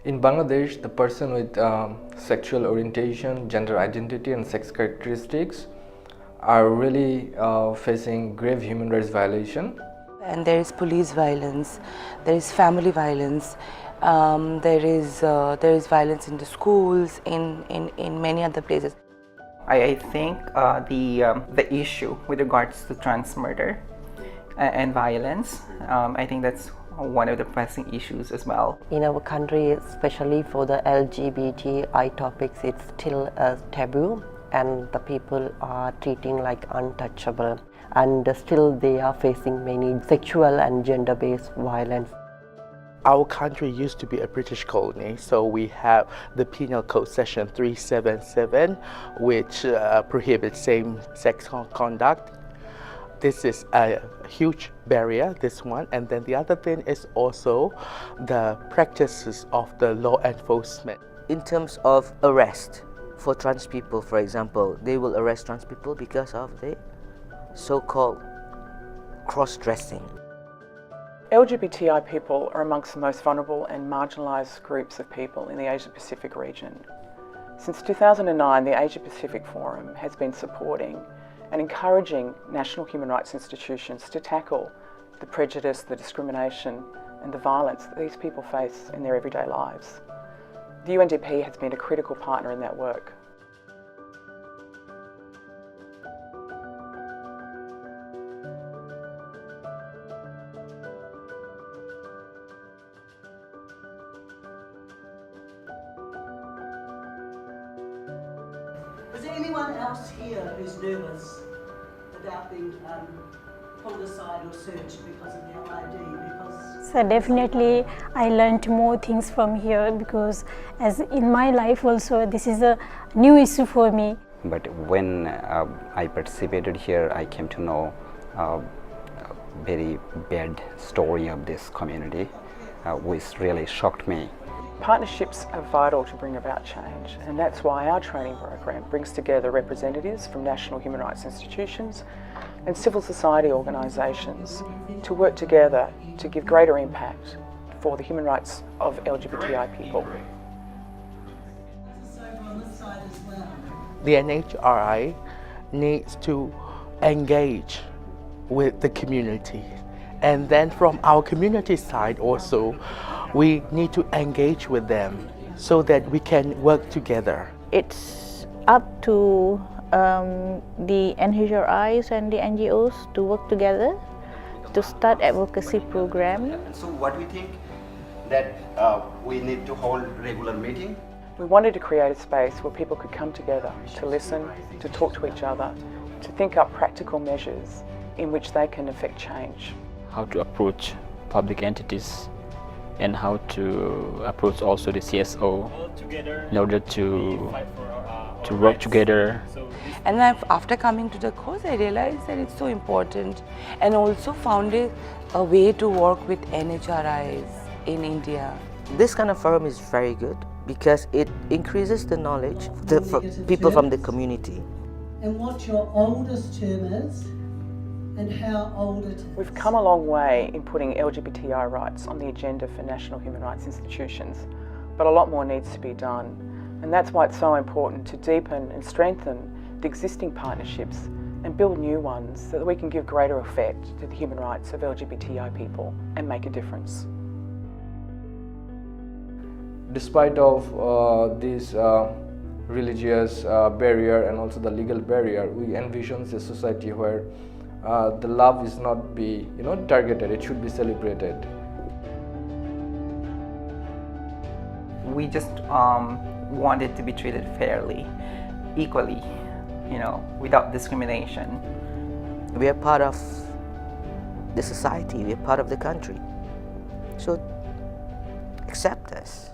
In Bangladesh, the person with sexual orientation, gender identity and sex characteristics are really facing grave human rights violation. And there is police violence, there is family violence, there is violence in the schools, in many other places. I think the issue with regards to trans murder and violence, I think that's one of the pressing issues as well. In our country, especially for the LGBTI topics, it's still a taboo and the people are treating like untouchable, and still they are facing many sexual and gender-based violence. Our country used to be a British colony, so we have the Penal Code Section 377, which prohibits same-sex conduct. This is a huge barrier, this one, and then the other thing is also the practices of the law enforcement. In terms of arrest for trans people, for example, they will arrest trans people because of the so-called cross-dressing. LGBTI people are amongst the most vulnerable and marginalised groups of people in the Asia-Pacific region. Since 2009, the Asia-Pacific Forum has been supporting and encouraging national human rights institutions to tackle the prejudice, the discrimination and the violence that these people face in their everyday lives. The UNDP has been a critical partner in that work. Is there anyone else here who's nervous about being pulled aside or searched because of their ID? So definitely I learned more things from here, because as in my life also this is a new issue for me. But when I participated here, I came to know a very bad story of this community, which really shocked me. Partnerships are vital to bring about change, and that's why our training program brings together representatives from national human rights institutions and civil society organisations to work together to give greater impact for the human rights of LGBTI people. The NHRI needs to engage with the community, and then from our community side also, we need to engage with them so that we can work together. It's up to the NHRIs and the NGOs to work together to start advocacy program. So what do you think that we need to hold regular meeting? We wanted to create a space where people could come together to listen, to talk to each other, to think up practical measures in which they can affect change. How to approach public entities and how to approach also the CSO in order to work together. And after coming to the course, I realized that it's so important, and also found a way to work with NHRIs in India. This kind of forum is very good because it increases the knowledge for people from the community. And what your oldest term is and how old it is. We've come a long way in putting LGBTI rights on the agenda for national human rights institutions, but a lot more needs to be done. And that's why it's so important to deepen and strengthen the existing partnerships and build new ones so that we can give greater effect to the human rights of LGBTI people and make a difference. Despite of this religious barrier and also the legal barrier, we envision a society where the love is not be targeted, it should be celebrated. We just wanted to be treated fairly, equally, without discrimination. We are part of the society, we are part of the country. So accept us.